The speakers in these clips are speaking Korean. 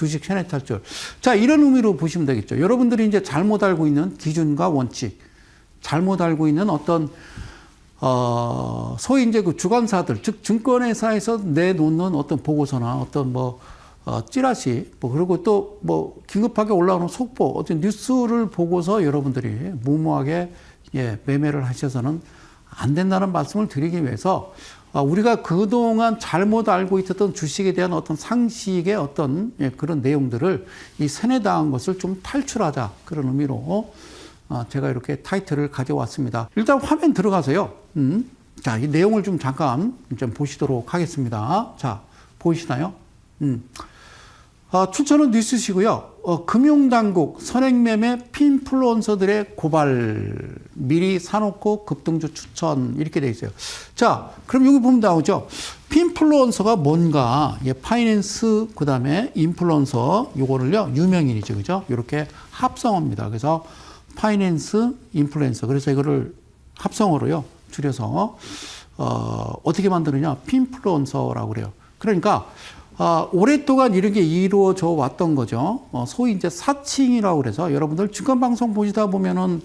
주식 세뇌 탈출. 자, 이런 의미로 보시면 되겠죠. 여러분들이 이제 잘못 알고 있는 기준과 원칙, 잘못 알고 있는 어떤 소위 이제 그 주관사들, 즉 증권회사에서 내놓는 어떤 보고서나 어떤 찌라시, 그리고 또 긴급하게 올라오는 속보, 어떤 뉴스를 보고서 여러분들이 무모하게 매매를 하셔서는 안 된다는 말씀을 드리기 위해서 우리가 그동안 잘못 알고 있었던 주식에 대한 어떤 상식의 어떤 그런 내용들을 이 세뇌당한 것을 좀 탈출하자, 그런 의미로 제가 이렇게 타이틀을 가져왔습니다. 일단 화면 들어가세요. 자, 이 내용을 좀 잠깐 좀 보시도록 하겠습니다. 자, 보이시나요? 추천은 뉴스시고요. 금융당국 선행매매 핀플루언서들의 고발, 미리 사놓고 급등주 추천, 이렇게 돼 있어요. 자, 그럼 여기 보면 나오죠. 핀플루언서가 뭔가, 파이낸스, 그 다음에 인플루언서, 요거를요, 유명인이죠. 그죠? 이렇게 합성어입니다. 그래서 파이낸스, 인플루언서. 그래서 이거를 합성어로요, 줄여서, 어떻게 만드느냐? 핀플루언서라고 그래요. 그러니까, 오랫동안 이런 게 이루어져 왔던 거죠. 소위 이제 사칭이라고 그래서 여러분들 증권방송 보시다 보면은,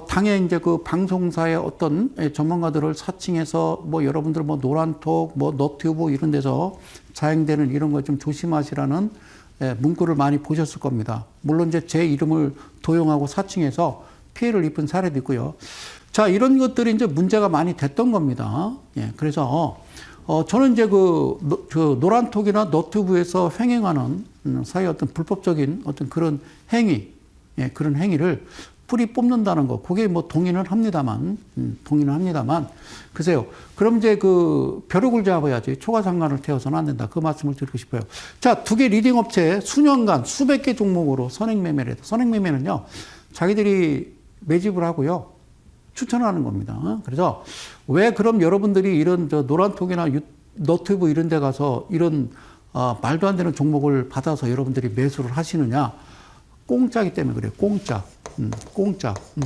당에 이제 그 방송사의 어떤 전문가들을 사칭해서 여러분들 노란톡, 너튜브 이런 데서 자행되는 이런 거 좀 조심하시라는 문구를 많이 보셨을 겁니다. 물론 이제 제 이름을 도용하고 사칭해서 피해를 입은 사례도 있고요. 자, 이런 것들이 이제 문제가 많이 됐던 겁니다. 그래서 저는 이제 그 노란톡이나 너튜브에서 횡행하는 사회 어떤 불법적인 어떤 그런 행위, 그런 행위를 뿌리 뽑는다는 거, 그게 동의는 합니다만, 글쎄요. 그럼 이제 그 벼룩을 잡아야지 초가상관을 태워서는 안 된다. 그 말씀을 드리고 싶어요. 자, 두 개 리딩 업체 수년간 수백 개 종목으로 선행매매를 해서, 선행매매는요, 자기들이 매집을 하고요, 추천하는 겁니다. 그래서 왜 그럼 여러분들이 이런 노란톡이나 너튜브 이런 데 가서 이런 말도 안 되는 종목을 받아서 여러분들이 매수를 하시느냐? 공짜기 때문에 그래요.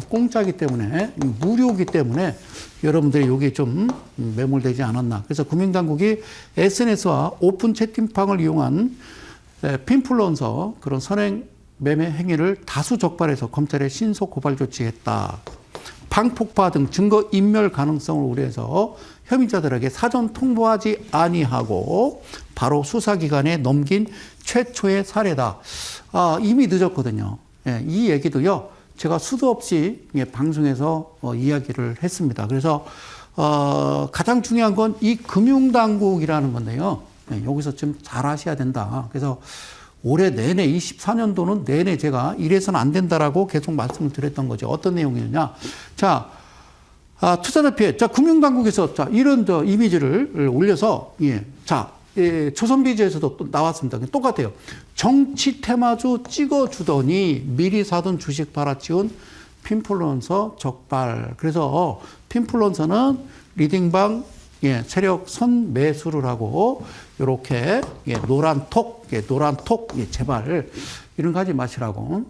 공짜기 때문에, 무료이기 때문에 여러분들이 여기에 좀 매몰되지 않았나. 그래서 금융당국이 SNS와 오픈 채팅방을 이용한 핀플루언서 그런 선행 매매 행위를 다수 적발해서 검찰에 신속 고발 조치했다. 방폭파 등 증거 인멸 가능성을 우려해서 혐의자들에게 사전 통보하지 아니하고 바로 수사기관에 넘긴 최초의 사례다. 이미 늦었거든요. 이 얘기도요, 제가 수도 없이 방송에서 이야기를 했습니다. 그래서 가장 중요한 건 이 금융당국이라는 건데요. 여기서 좀 잘 하셔야 된다. 그래서 올해 내내 24년도는 내내 제가 이래서는 안 된다라고 계속 말씀을 드렸던 거죠. 어떤 내용이냐. 자, 투자자 피해. 자, 금융당국에서 자, 이런 이미지를 올려서, 자, 조선비즈에서도 또 나왔습니다. 똑같아요. 정치 테마주 찍어주더니 미리 사둔 주식 팔아치운 핀플루언서 적발. 그래서 핀플루언서는 리딩방 세력 선매수를 하고 이렇게 노란톡, 제발 이런 거 하지 마시라고.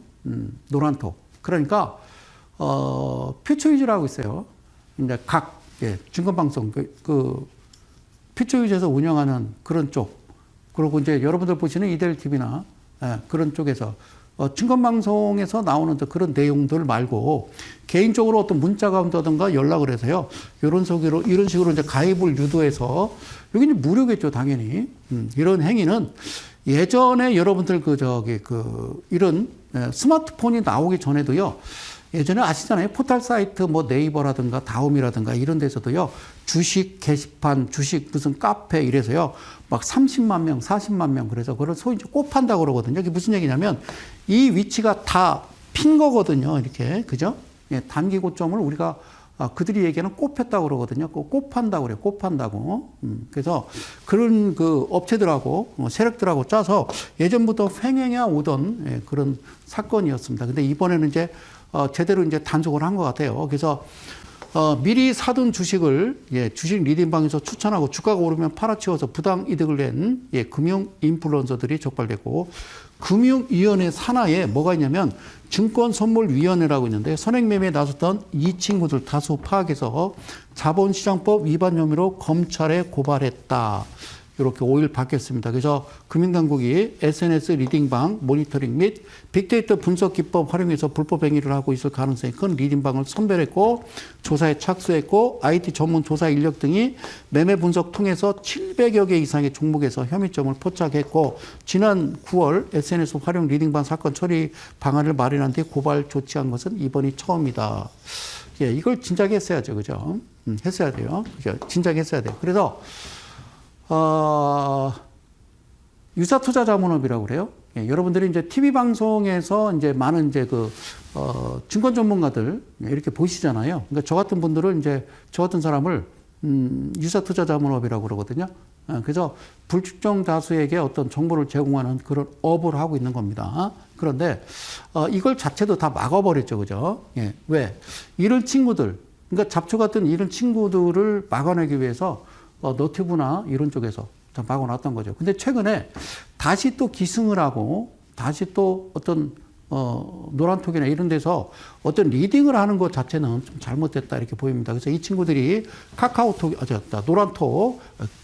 노란톡. 그러니까 퓨처유즈라고 있어요. 이제 각 증권방송 그 퓨처유즈에서 운영하는 그런 쪽, 그리고 이제 여러분들 보시는 이데일 TV나 그런 쪽에서 증권방송에서 나오는 그런 내용들 말고 개인적으로 어떤 문자가 온다든가 연락을 해서요, 이런 식으로 이제 가입을 유도해서, 여기는 무료겠죠, 당연히. 이런 행위는 예전에 여러분들 이런 스마트폰이 나오기 전에도요, 예전에 아시잖아요. 포털 사이트 네이버라든가 다음이라든가 이런 데서도요, 주식 게시판, 주식 무슨 카페 이래서요, 막 30만 명, 40만 명, 그래서 그걸 소위 꼽한다고 그러거든요. 이게 무슨 얘기냐면 이 위치가 다 핀 거거든요. 이렇게. 그죠? 단기 고점을 우리가 그들이 얘기하는 꼽혔다고 그러거든요. 꼽한다고 그래요. 꼽한다고. 그래서 그런 그 업체들하고 세력들하고 짜서 예전부터 횡행해 오던 그런 사건이었습니다. 근데 이번에는 이제 제대로 이제 단속을 한 것 같아요. 그래서 미리 사둔 주식을 주식 리딩방에서 추천하고 주가가 오르면 팔아치워서 부당 이득을 낸 금융 인플루언서들이 적발됐고, 금융위원회 산하에 뭐가 있냐면 증권선물위원회라고 있는데 선행매매에 나섰던 이 친구들 다수 파악해서 자본시장법 위반 혐의로 검찰에 고발했다. 이렇게 5일 바뀌었습니다. 그래서 금융당국이 SNS 리딩방 모니터링 및 빅데이터 분석 기법 활용해서 불법 행위를 하고 있을 가능성이 큰 리딩방을 선별했고 조사에 착수했고 IT 전문 조사 인력 등이 매매 분석 통해서 700여 개 이상의 종목에서 혐의점을 포착했고 지난 9월 SNS 활용 리딩방 사건 처리 방안을 마련한 뒤 고발 조치한 것은 이번이 처음이다. 예, 이걸 진작에 했어야죠. 그죠? 했어야 돼요. 그죠? 진작에 했어야 돼요. 그래서 유사투자자문업이라고 그래요. 예, 여러분들이 이제 TV 방송에서 이제 많은 이제 증권 전문가들 이렇게 보시잖아요. 그러니까 저 같은 분들은 이제 저 같은 사람을 유사투자자문업이라고 그러거든요. 그래서 불특정 다수에게 어떤 정보를 제공하는 그런 업을 하고 있는 겁니다. 그런데 이걸 자체도 다 막아버렸죠. 그죠? 예, 왜? 이런 친구들, 그러니까 잡초 같은 이런 친구들을 막아내기 위해서 너튜브나 이런 쪽에서 다 막아놨던 거죠. 근데 최근에 다시 또 기승을 하고 다시 또 어떤 노란톡이나 이런 데서 어떤 리딩을 하는 것 자체는 좀 잘못됐다 이렇게 보입니다. 그래서 이 친구들이 카카오톡, 노란톡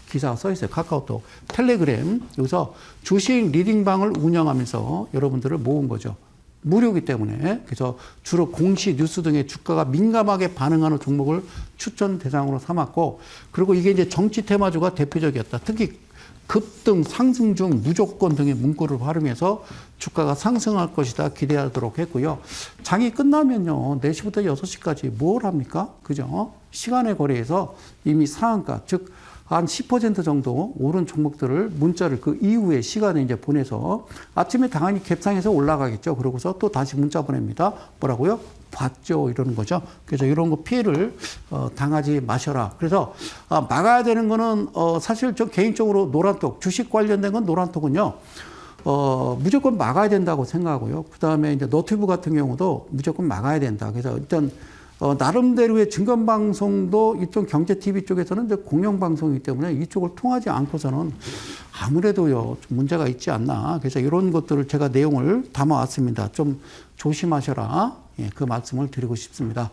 기사가 써 있어요. 카카오톡, 텔레그램 여기서 주식 리딩방을 운영하면서 여러분들을 모은 거죠. 무료이기 때문에. 그래서 주로 공시, 뉴스 등의 주가가 민감하게 반응하는 종목을 추천 대상으로 삼았고, 그리고 이게 이제 정치 테마주가 대표적이었다. 특히 급등, 상승 중 무조건 등의 문구를 활용해서 주가가 상승할 것이다 기대하도록 했고요. 장이 끝나면요, 4시부터 6시까지 뭘 합니까? 그죠? 시간의 거래에서 이미 상한가, 즉, 한 10% 정도 오른 종목들을 문자를 그 이후에 시간에 이제 보내서 아침에 당연히 갭상에서 올라가겠죠. 그러고서 또 다시 문자 보냅니다. 뭐라고요? 봤죠. 이러는 거죠. 그래서 이런 거 피해를 당하지 마셔라. 그래서 막아야 되는 거는 사실 저 개인적으로 노란톡, 주식 관련된 건 노란톡은요. 무조건 막아야 된다고 생각하고요. 그 다음에 이제 너튜브 같은 경우도 무조건 막아야 된다. 그래서 일단 나름대로의 증권방송도 이쪽 경제TV 쪽에서는 이제 공영방송이기 때문에 이쪽을 통하지 않고서는 아무래도요, 좀 문제가 있지 않나. 그래서 이런 것들을 제가 내용을 담아왔습니다. 좀 조심하셔라. 예, 그 말씀을 드리고 싶습니다.